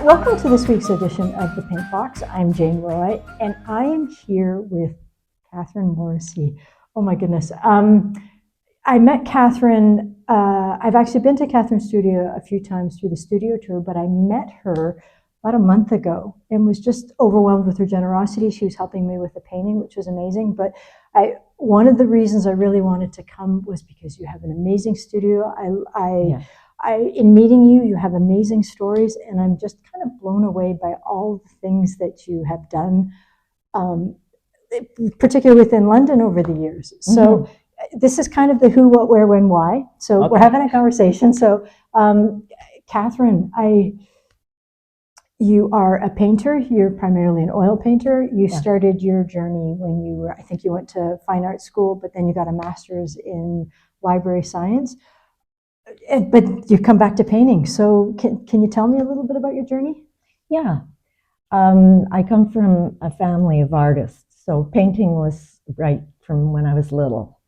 Welcome to this week's edition of The Pink Box. I'm Jane Roy, and I am here with Catherine Morrisey. Oh my goodness. I met Catherine, I've actually been to Catherine's studio a few times through the studio tour, but I met her about a month ago and was just overwhelmed with her generosity. She was helping me with the painting, which was amazing. But one of the reasons I really wanted to come was because you have an amazing studio. In meeting you, you have amazing stories, and I'm just kind of blown away by all the things that you have done, particularly within London over the years. So this is kind of the who, what, where, when, why. So we're having a conversation. So Catherine, you are a painter. You're primarily an oil painter. You started your journey when you were, I think you went to fine art school, but then you got a master's in library science. But you come back to painting. So can you tell me a little bit about your journey? Yeah. I come from a family of artists. So painting was right from when I was little.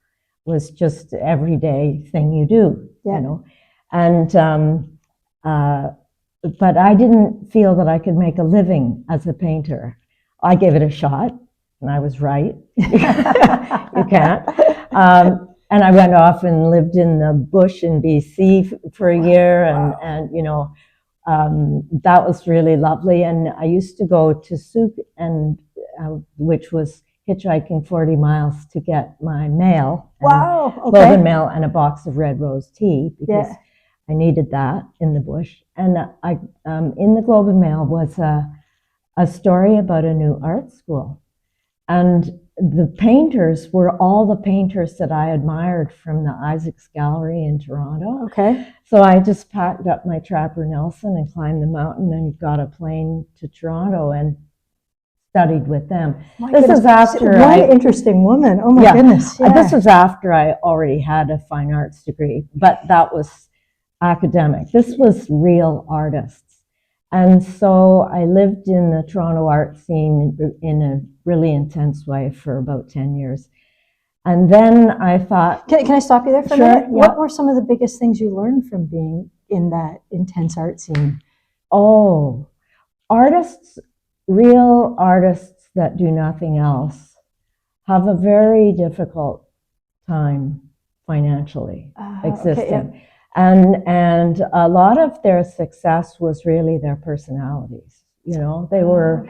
Was just everyday thing you do, you know. And but I didn't feel that I could make a living as a painter. I gave it a shot, and I was right. You can't. And I went off and lived in the bush in BC for a year, and you know, that was really lovely. And I used to go to Souk, and which was hitchhiking 40 miles to get my mail. Globe and Mail and a box of Red Rose tea, because I needed that in the bush. And I, in the Globe and Mail was a story about a new art school. And the painters were all the painters that I admired from the Isaacs Gallery in Toronto. Okay. So I just packed up my Trapper Nelson and climbed the mountain and got a plane to Toronto and studied with them. This is after what an interesting woman. Oh my goodness. Yeah. This was after I already had a fine arts degree, but that was academic. This was real artists. And so I lived in the Toronto art scene in a really intense way for about 10 years. And then I thought... Can I stop you there for a minute? What were some of the biggest things you learned from being in that intense art scene? Oh, artists, real artists that do nothing else have a very difficult time financially existing. Okay, And a lot of their success was really their personalities. You know, they were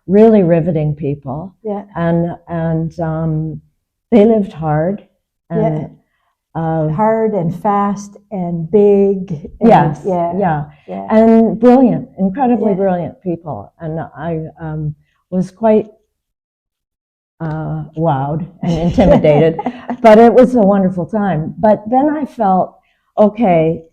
really riveting people. Yeah. And they lived hard. And, hard and fast and big. And and brilliant, incredibly brilliant people. And I was quite wowed and intimidated, but it was a wonderful time. But then I felt, okay,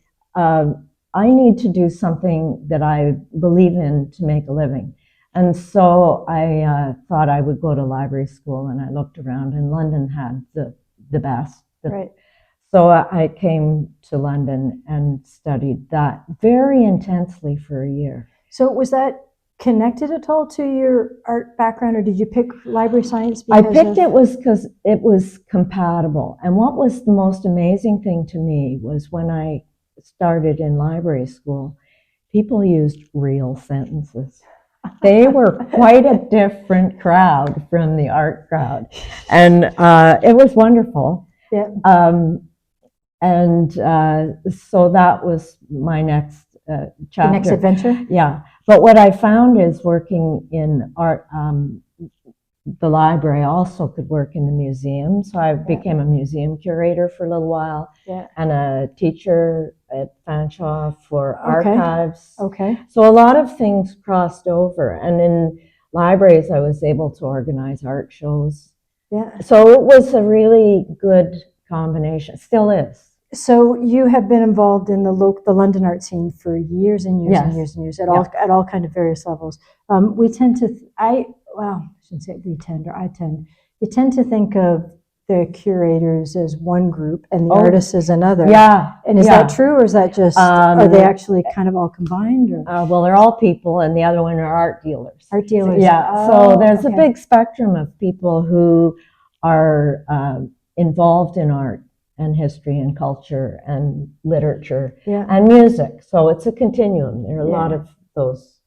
I need to do something that I believe in to make a living. And so I thought I would go to library school, and I looked around, and London had the best. So I came to London and studied that very intensely for a year. So was that connected at all to your art background, or did you pick library science? I picked it because it was compatible. And what was the most amazing thing to me was when I started in library school, people used real sentences. They were quite a different crowd from the art crowd. And it was wonderful. Yeah. So that was my next chapter. The next adventure? Yeah. But what I found is working in art, the library also could work in the museum. So I became a museum curator for a little while and a teacher at Fanshawe for archives. So a lot of things crossed over. And in libraries, I was able to organize art shows. So it was a really good combination, still is. So you have been involved in the London art scene for years and years and years and years at all kind of various levels. We tend to, I shouldn't say we tend, or I tend, you tend to think of the curators as one group and the artists as another. And is that true, or is that just, are they actually kind of all combined? Or? Well, they're all people, and the other one are art dealers. Art dealers. So there's a big spectrum of people who are involved in art and history and culture and literature and music. So it's a continuum. There are a lot of those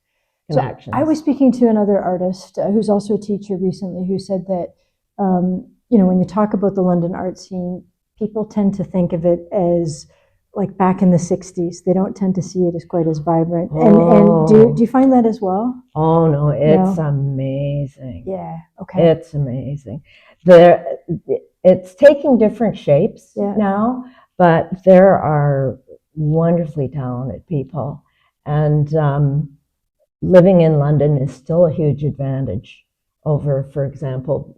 connections. So I was speaking to another artist who's also a teacher recently, who said that, when you talk about the London art scene, people tend to think of it as like back in the 60s. They don't tend to see it as quite as vibrant. And do you find that as well? Oh, no, it's amazing. Yeah, okay. It's amazing. It's taking different shapes now, but there are wonderfully talented people. And living in London is still a huge advantage over, for example,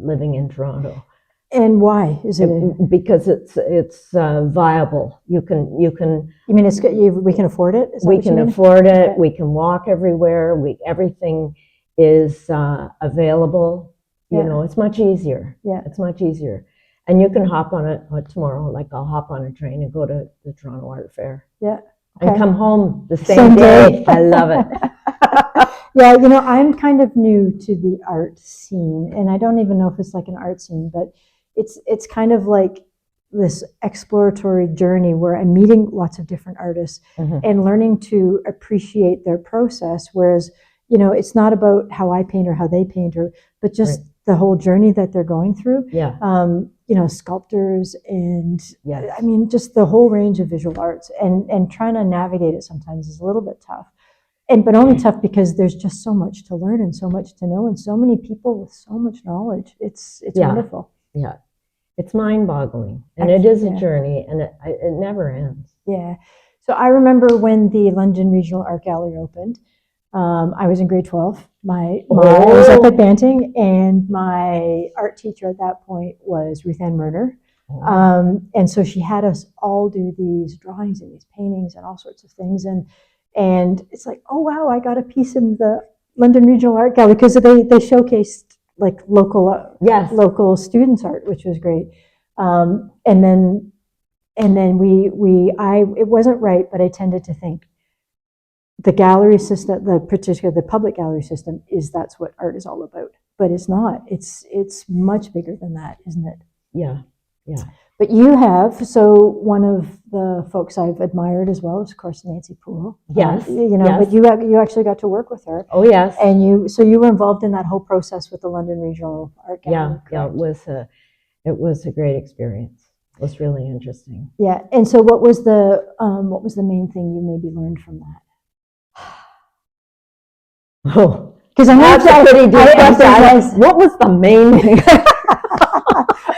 living in Toronto. And why is it? Because it's viable. You mean we can afford it? We can afford it. Okay. We can walk everywhere. Everything is available. You know, it's much easier. Yeah, it's much easier. And you can hop on tomorrow. Like I'll hop on a train and go to the Toronto Art Fair. Yeah. Okay. And come home the same day. I love it. Yeah, I'm kind of new to the art scene, and I don't even know if it's like an art scene, but it's kind of like this exploratory journey where I'm meeting lots of different artists and learning to appreciate their process. Whereas, it's not about how I paint or how they paint, but just the whole journey that they're going through. Yeah. Sculptors and I mean, just the whole range of visual arts, and trying to navigate it sometimes is a little bit tough. But only tough because there's just so much to learn and so much to know and so many people with so much knowledge. It's wonderful. Yeah, it's mind-boggling, and it is a journey, and it never ends. Yeah. So I remember when the London Regional Art Gallery opened. I was in grade 12. I was up at Banting, and my art teacher at that point was Ruth Ann Murner. And so she had us all do these drawings and these paintings and all sorts of things. And it's like, oh, wow, I got a piece in the London Regional Art Gallery, because they showcased like local students' art, which was great. And then it wasn't right, but I tended to think the gallery system, the public gallery system, that's what art is all about. But it's not. It's much bigger than that, isn't it? Yeah. But you have, so one of the folks I've admired as well is, of course, Nancy Poole. Yes. But you actually got to work with her. Oh, yes. And you were involved in that whole process with the London Regional Art Gallery. Yeah. It was a great experience. It was really interesting. Yeah. And so what was the main thing you maybe learned from that? Oh, because I know that's what was the main thing?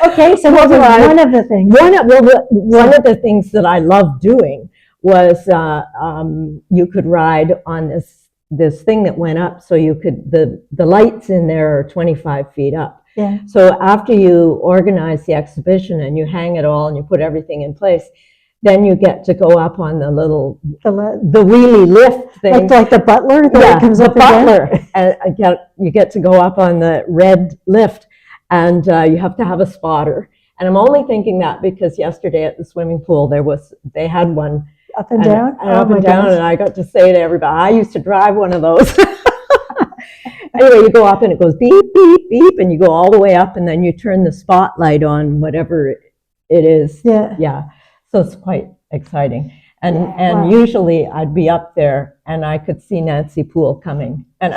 Okay, so what was one of the things? One of the things that I loved doing was you could ride on this thing that went up, so you could the lights in there are 25 feet up. Yeah. So after you organize the exhibition and you hang it all and you put everything in place, then you get to go up on the wheelie lift thing, like the butler that comes up butler, and you get to go up on the red lift. And you have to have a spotter. And I'm only thinking that because yesterday at the swimming pool, they had one up and down, and I got to say to everybody, I used to drive one of those. Anyway, you go up and it goes beep, beep, beep, and you go all the way up, and then you turn the spotlight on whatever it is. Yeah. So it's quite exciting. And usually I'd be up there and I could see Nancy Poole coming. And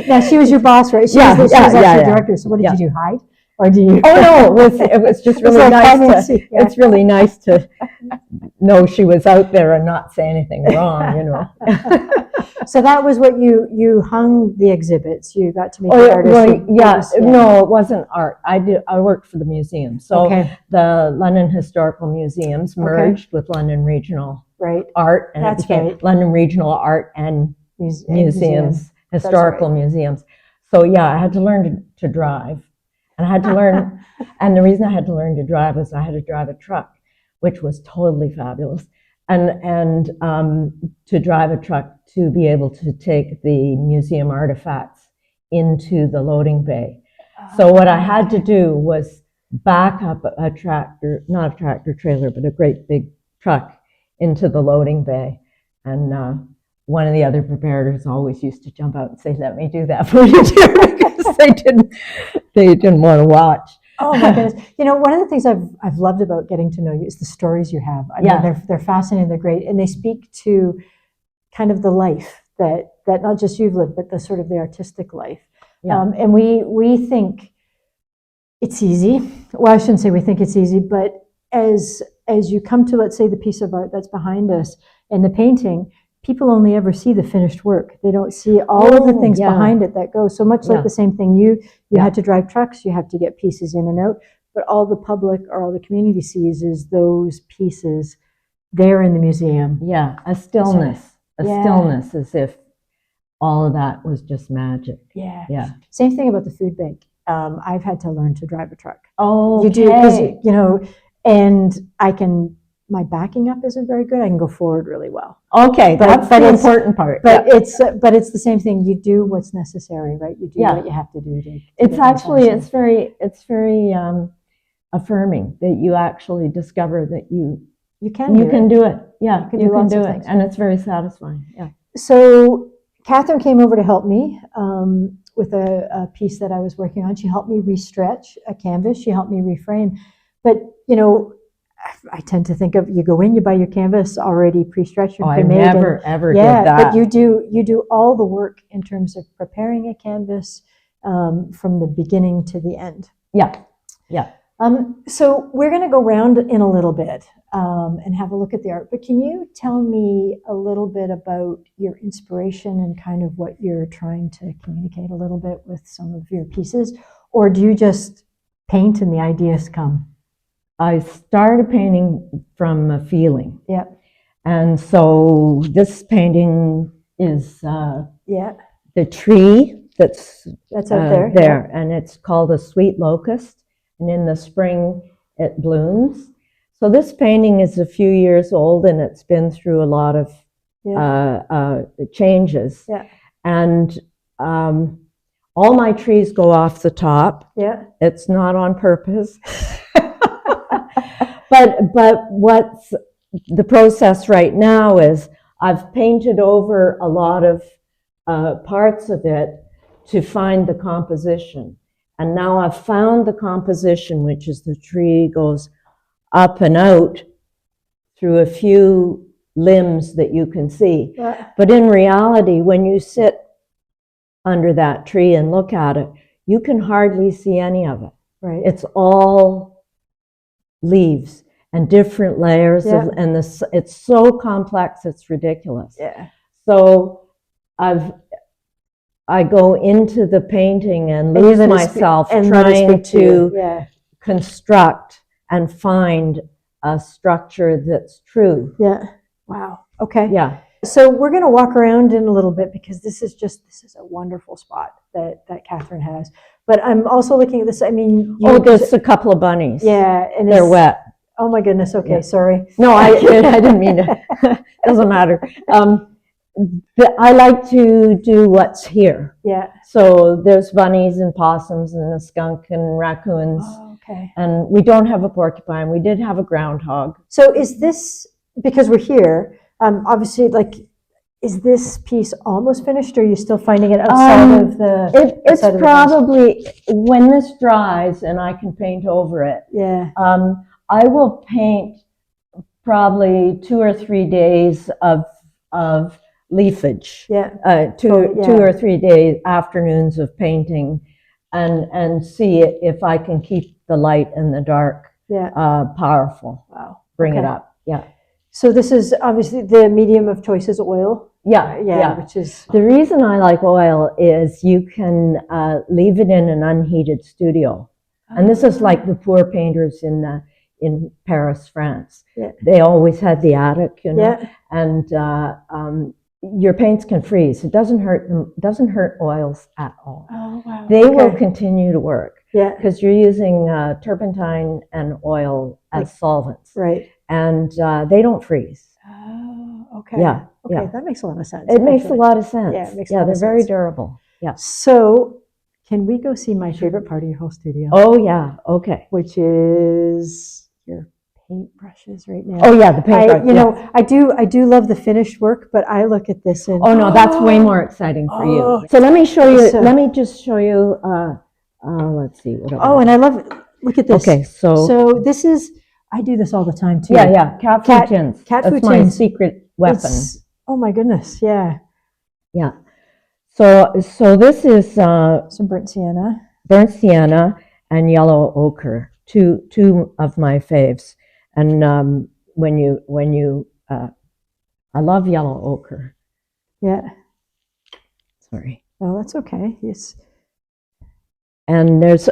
now she was your boss, right? She was actually the director. So what did you do? Hide, or do you? Oh no, it was just really nice. It's really nice to know she was out there and not say anything wrong, So that was what you hung the exhibits. You got to meet the artists. No, it wasn't art. I worked for the museum. So the London Historical Museums merged with London Regional Art, and it became London Regional Art and Museums. Historical museums. So I had to learn to drive, and I had to learn, and the reason I had to learn to drive was I had to drive a truck, which was totally fabulous, and to drive a truck to be able to take the museum artifacts into the loading bay. So what I had to do was back up a tractor, not a tractor trailer, but a great big truck into the loading bay, and one of the other preparators always used to jump out and say, "Let me do that for you, dear," because they didn't want to watch. Oh my goodness! One of the things I've loved about getting to know you is the stories you have. I mean, they're fascinating, they're great, and they speak to kind of the life that not just you've lived, but the sort of the artistic life. Yeah. And we think it's easy. Well, I shouldn't say we think it's easy, but as you come to, let's say, the piece of art that's behind us and the painting, people only ever see the finished work. They don't see all of the things behind it that go. So much like the same thing, you had to drive trucks, you have to get pieces in and out, but all the public or all the community sees is those pieces there in the museum. Yeah, a stillness as if all of that was just magic. Yeah. Same thing about the food bank. I've had to learn to drive a truck. Oh, you do, because and my backing up isn't very good. I can go forward really well. Okay, that's the important part. But it's the same thing. You do what's necessary, right? You do what you have to do. It's very affirming that you actually discover that you can do it. Yeah, you can do it, and it's very satisfying. Yeah. So Catherine came over to help me with a piece that I was working on. She helped me restretch a canvas. She helped me reframe. But, I tend to think of, you go in, you buy your canvas already pre-stretched and pre-made. I never ever did that. But you do all the work in terms of preparing a canvas from the beginning to the end. Yeah. So we're going to go round in a little bit and have a look at the art. But can you tell me a little bit about your inspiration and kind of what you're trying to communicate a little bit with some of your pieces? Or do you just paint and the ideas come? I started painting from a feeling. Yeah. And so this painting is the tree that's out there. And it's called a sweet locust. And in the spring, it blooms. So this painting is a few years old, and it's been through a lot of changes. Yeah. And all my trees go off the top. Yeah. It's not on purpose. But what's the process right now is I've painted over a lot of parts of it to find the composition. And now I've found the composition, which is the tree goes up and out through a few limbs that you can see. Yeah. But in reality, when you sit under that tree and look at it, you can hardly see any of it. Right. It's all leaves and different layers and it's so complex, it's ridiculous. Yeah. So I go into the painting and lose myself trying to construct and find a structure that's true. Yeah. Wow. Okay. Yeah. So we're going to walk around in a little bit because this is a wonderful spot that Catherine has. But I'm also looking at this. I mean, there's a couple of bunnies. Yeah, and they're wet. Oh my goodness. Okay, sorry. No, I didn't mean to. Doesn't matter. I like to do what's here. Yeah. So there's bunnies and possums and a skunk and raccoons. Oh, okay. And we don't have a porcupine. We did have a groundhog. So is this, because we're here, obviously, is this piece almost finished, or are you still finding it outside of the... It's probably, when this dries and I can paint over it, I will paint probably 2 or 3 days of leafage. Yeah. 2 or 3 days, afternoons of painting, and see if I can keep the light and the dark powerful. Wow. Bring it up. Yeah. So this is obviously the medium of choice is oil. Yeah. Which is the reason I like oil is you can leave it in an unheated studio, and this is like the poor painters in Paris, France. Yeah. They always had the attic, and your paints can freeze. It doesn't hurt them. Doesn't hurt oils at all. Oh wow! They will continue to work. Yeah, because you're using turpentine and oil as solvents. Right. And they don't freeze. Oh, okay. Yeah. Okay, yeah. That makes a lot of sense. It makes a lot of sense. Yeah, it makes a lot of they're sense. Very durable. Yeah. So, can we go see my favorite part of your whole studio? Oh yeah. Okay. Which is your paintbrushes right now. Oh yeah, the paintbrushes. You know, I do love the finished work, but I look at this and oh no, that's way more exciting for you. So let me show you. Let me just show you. Let's see. And I love it. Look at this. Okay, so this is. I do this all the time too. Yeah. Cat food tins. Cat food tins. That's my secret weapon. Oh my goodness, yeah. Yeah. So this is Some burnt sienna. burnt sienna and yellow ochre, two of my faves. And I love yellow ochre. Yeah. Sorry. Oh, that's okay. Yes. And there's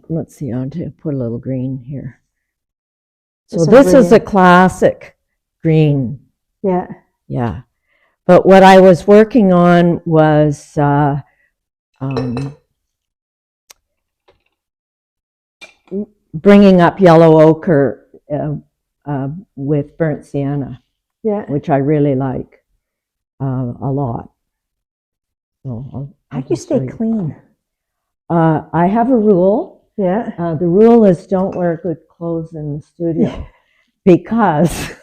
let's see, I want to put a little green here. So this is a classic green. Yeah. Yeah. But what I was working on was bringing up yellow ochre with burnt sienna, Yeah. which I really like a lot. So How do you stay clean? I have a rule. Yeah. The rule is don't wear good clothes in the studio because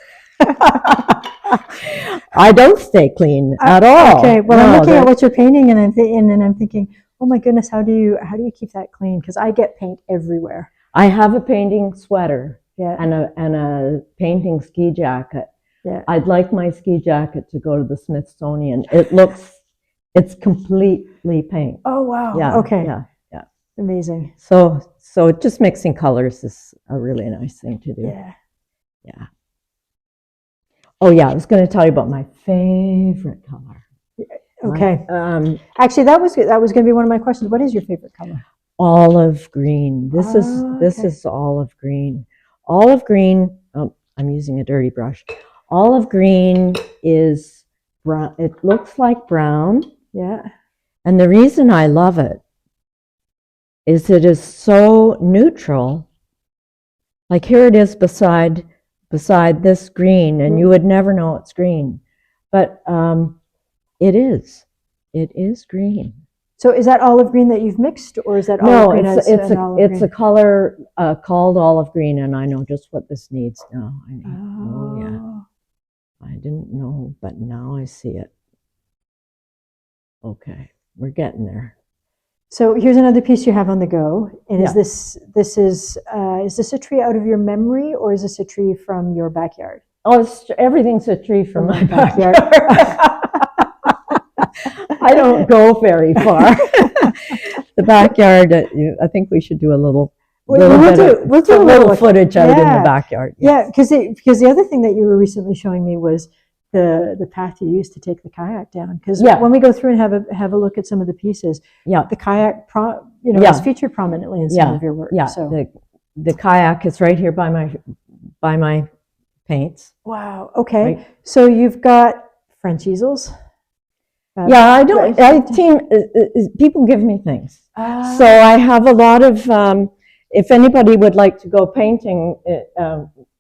I don't stay clean at all. Okay. Well, I'm looking at what you're painting, and I'm thinking, oh my goodness, how do you keep that clean? Because I get paint everywhere. I have a painting sweater. Yeah. And a painting ski jacket. Yeah. I'd like my ski jacket to go to the Smithsonian. It's completely paint. Oh wow. Yeah. Okay. Yeah. Amazing. So just mixing colors is a really nice thing to do. Yeah. Yeah. Oh yeah, I was going to tell you about my favorite color. Okay. Actually, that was going to be one of my questions. What is your favorite color? Olive green. This is olive green. Olive green. Oh, I'm using a dirty brush. Olive green is brown. It looks like brown. Yeah. And the reason I love it is it is so neutral. Like here it is beside this green, and you would never know it's green, but it is green. So is that olive green that you've mixed, or is that olive green? No, it's a color called olive green, and I know just what this needs now. Oh yeah, I didn't know, but now I see it. Okay, we're getting there. So here's another piece you have on the go, and is this a tree out of your memory, or is this a tree from your backyard? Oh, everything's a tree from my backyard. I don't go very far. The backyard. I think we should do a little. We'll do a little footage out in the backyard. Yes. Yeah, because the other thing that you were recently showing me was the path you used to take the kayak down. Because when we go through and have a look at some of the pieces, the kayak is featured prominently in some of your work. Yeah. So the kayak is right here by my paints. Wow. Okay. Right. So you've got French easels. People give me things. So I have a lot of, if anybody would like to go painting,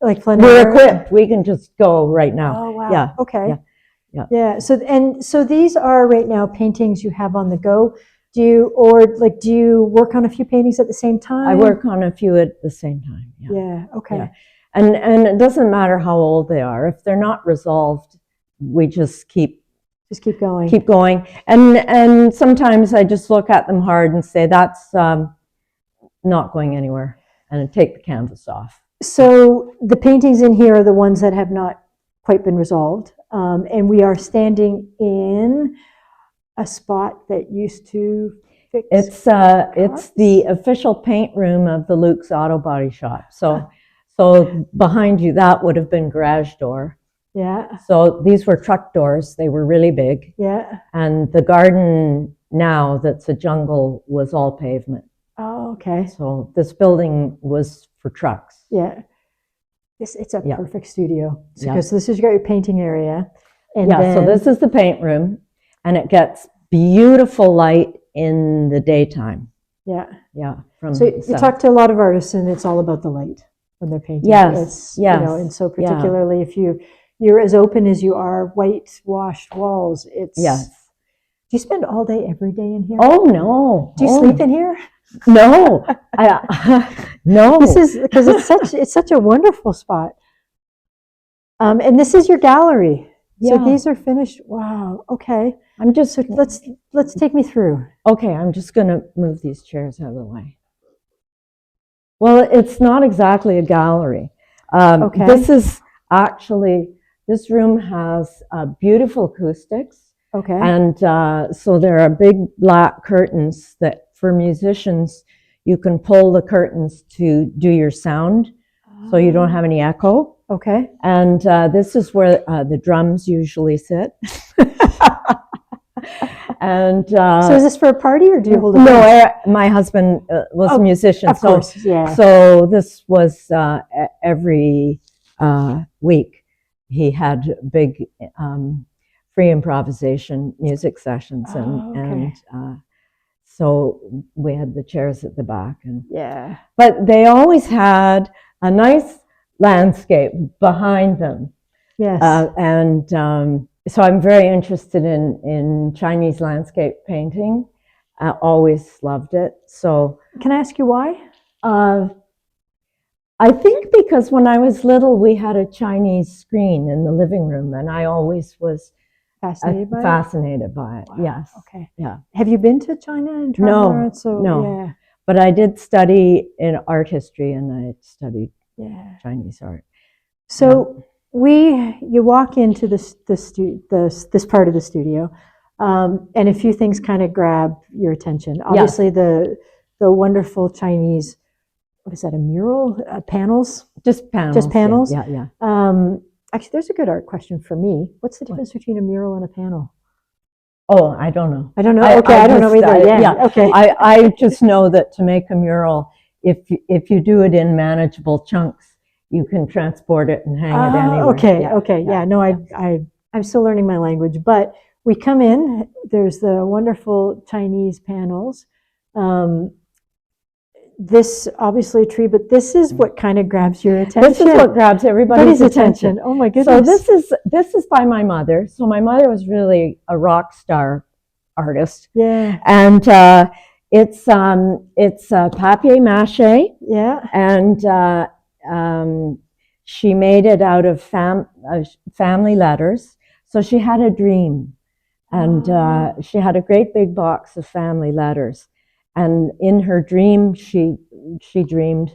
we're equipped. We can just go right now. Oh, wow. Yeah. Okay. Yeah. So these are right now paintings you have on the go. Do you work on a few paintings at the same time? I work on a few at the same time. Yeah. Okay. Yeah. And it doesn't matter how old they are. If they're not resolved, we just keep going. Keep going. And sometimes I just look at them hard and say, that's not going anywhere, and take the canvas off. So the paintings in here are the ones that have not quite been resolved. And we are standing in a spot that used to fix cars. It's the official paint room of the Luke's Auto Body Shop. So behind you, that would have been garage door. Yeah. So these were truck doors. They were really big. Yeah. And the garden now, that's a jungle, was all pavement. Oh, okay. So this building was for trucks. Yeah. It's a perfect studio. Because this is your painting area. And so this is the paint room, and it gets beautiful light in the daytime. Yeah. Yeah. So you talk to a lot of artists, and it's all about the light when they're painting. Yes. And so particularly if you're as open as you are, whitewashed walls. Yes. Do you spend all day, every day in here? Oh no. Do you sleep in here? No. No. This is because it's such a wonderful spot. And this is your gallery. Yeah. So these are finished. Wow. Okay. So let's take me through. Okay, I'm just going to move these chairs out of the way. Well, it's not exactly a gallery. Okay. This this room has beautiful acoustics. Okay. And so there are big black curtains that for musicians, you can pull the curtains to do your sound so you don't have any echo. Okay. And this is where the drums usually sit. And so is this for a party or do you hold it? No, my husband was a musician. Of course, yeah. So this was every week. He had big free improvisation music sessions, and so we had the chairs at the back. And yeah. But they always had a nice landscape behind them. Yes. So I'm very interested in Chinese landscape painting. I always loved it. So can I ask you why? I think because when I was little, we had a Chinese screen in the living room, and I always was fascinated by it. Wow. Yes. Okay. Yeah. Have you been to China and traveled? No. Yeah. But I did study in art history, and I studied Chinese art. So you walk into this part of the studio, and a few things kind of grab your attention. Obviously, the wonderful Chinese, what is that, a mural? Panels? Just panels. Just panels? Yeah. Actually, there's a good art question for me. What's the difference between a mural and a panel? Oh, I don't know. I don't know. Okay, I don't know either. Yeah. Okay. I just know that to make a mural, if you do it in manageable chunks, you can transport it and hang it anywhere. Okay. Yeah. No, I'm still learning my language, but we come in. There's the wonderful Chinese panels. This obviously a tree, but this is what kind of grabs your attention. This is what grabs everybody's attention. Oh my goodness! So this is by my mother. So my mother was really a rock star artist. Yeah. And it's papier mâché. Yeah. And she made it out of family letters. So she had a dream, and she had a great big box of family letters. And in her dream, she dreamed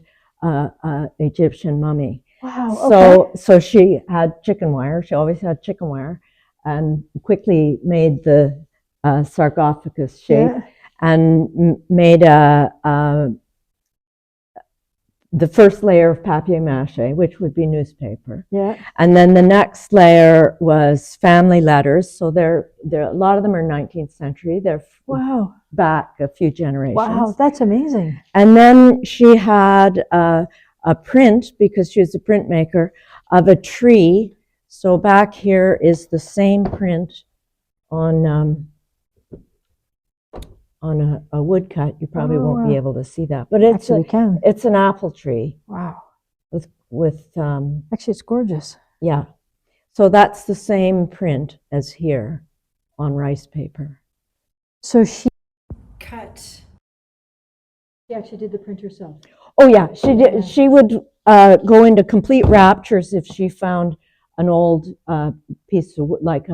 Egyptian mummy. Wow. Okay. So she had chicken wire. She always had chicken wire, and quickly made the sarcophagus shape, and made the first layer of papier mâché, which would be newspaper. Yeah. And then the next layer was family letters. So they're a lot of them are 19th century. They're back a few generations. Wow, that's amazing. And then she had a print, because she was a printmaker, of a tree. So back here is the same print on a woodcut. You probably won't be able to see that, but it's it's an apple tree. Wow. With actually, it's gorgeous. Yeah. So that's the same print as here on rice paper. So she actually did the print herself. Oh yeah, she did. She would go into complete raptures if she found an old piece of wood, like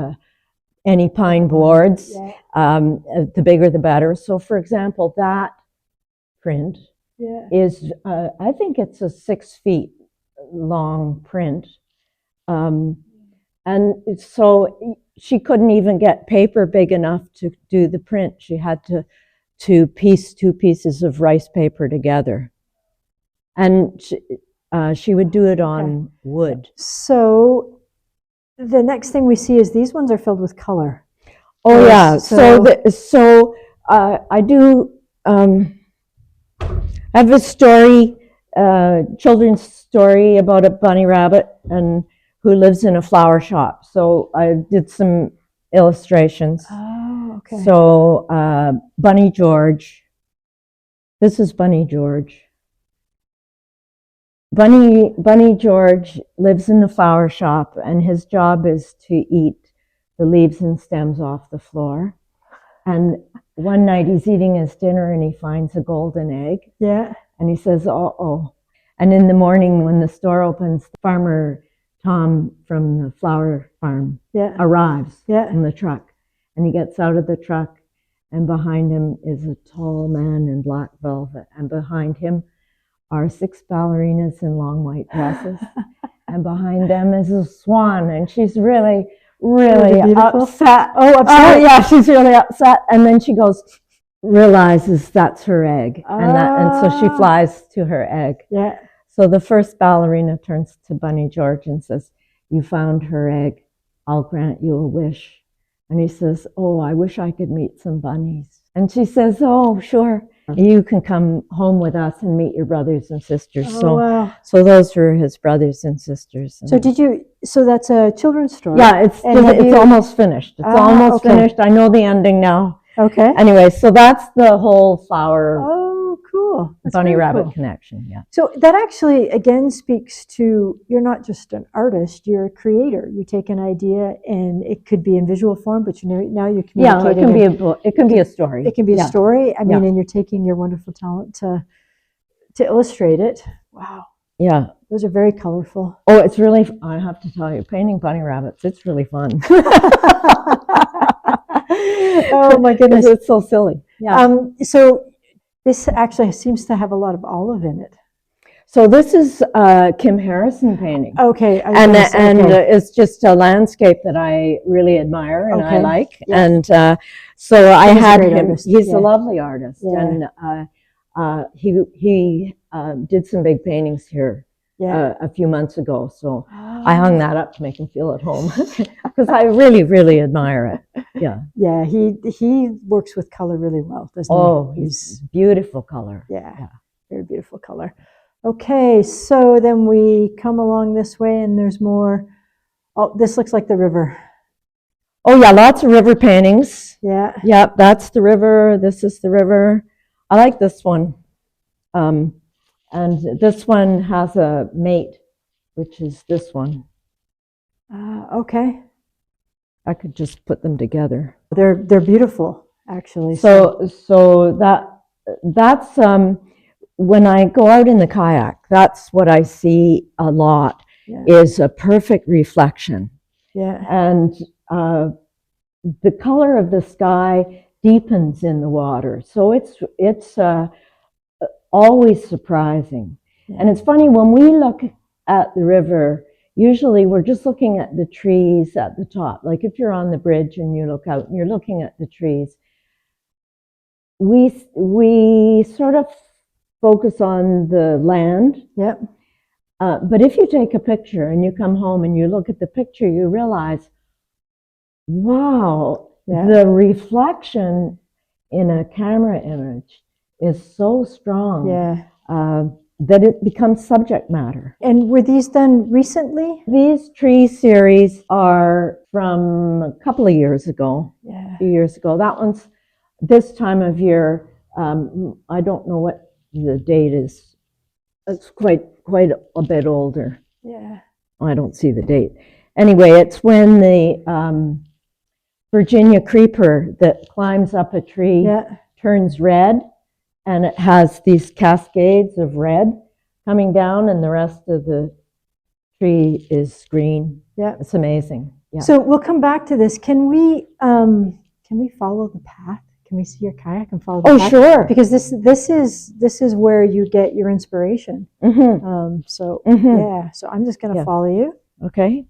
any pine boards. The bigger the better. So for example, that print is I think it's a 6 feet long print, and so she couldn't even get paper big enough to do the print. She had to piece 2 pieces of rice paper together, and she would do it on wood. So the next thing we see is these ones are filled with color. Oh yeah. So I do have a story, children's story about a bunny rabbit and who lives in a flower shop. So I did some illustrations. Oh, okay. So Bunny George. This is Bunny George. Bunny George lives in the flower shop, and his job is to eat the leaves and stems off the floor. And one night he's eating his dinner and he finds a golden egg. Yeah. And he says, uh-oh. And in the morning when the store opens, Farmer Tom from the flower farm arrives in the truck. And he gets out of the truck, and behind him is a tall man in black velvet. And behind him are 6 ballerinas in long white dresses. and behind them is a swan, and she's really beautiful? upset. Oh, upset. Oh yeah, she's really upset. And then she realizes that's her egg, and so she flies to her egg. Yeah. So the first ballerina turns to Bunny George and says, "You found her egg. I'll grant you a wish." And he says, "Oh, I wish I could meet some bunnies." And she says, "Oh, sure. You can come home with us and meet your brothers and sisters." Oh, wow. So those were his brothers and sisters. So that's a children's story? Yeah, it's almost finished. It's almost finished. I know the ending now. Okay. Anyway, so that's the whole flower Oh, cool. That's bunny rabbit cool. connection. Yeah. So that actually, again, speaks to you're not just an artist, you're a creator. You take an idea and it could be in visual form, but now you're communicating. Yeah, it can be a book. It can be a story. It can be a story. I mean, and you're taking your wonderful talent to illustrate it. Wow. Yeah. Those are very colorful. Oh, it's really, I have to tell you, painting bunny rabbits, it's really fun. Oh my goodness. It's so silly. Yeah. So this actually seems to have a lot of olive in it. So this is Kim Harrison painting. Okay. And it's just a landscape that I really admire and I like. Yeah. And so I had him. Artist. He's a lovely artist. Yeah. And he did some big paintings here a few months ago. So I hung that up to make him feel at home because I really, really admire it. Yeah. Yeah, he works with color really well, doesn't he? Oh, he's beautiful color. Yeah, very beautiful color. Okay, so then we come along this way and there's more. Oh, this looks like the river. Oh yeah, lots of river paintings. Yeah. Yeah, that's the river. This is the river. I like this one. And this one has a mate, which is this one. Okay. I could just put them together. They're beautiful, actually. So that's when I go out in the kayak, that's what I see a lot is a perfect reflection. Yeah. And the color of the sky deepens in the water. So it's always surprising. Yeah. And it's funny, when we look at the river, usually we're just looking at the trees at the top. Like if you're on the bridge and you look out and you're looking at the trees, we sort of focus on the land. Yep. But if you take a picture and you come home and you look at the picture, you realize, wow, the reflection in a camera image is so strong that it becomes subject matter. And were these done recently? These tree series are from a couple of years ago, a few years ago. That one's this time of year. I don't know what the date is. It's quite a bit older. Yeah. I don't see the date. Anyway, it's when the Virginia creeper that climbs up a tree turns red, and it has these cascades of red coming down, and the rest of the tree is green. Yeah, it's amazing. Yeah. So we'll come back to this. Can we follow the path? Can we see your kayak and follow the path? Oh, sure. Because this is where you get your inspiration. Mm-hmm. So I'm just going to follow you. Okay.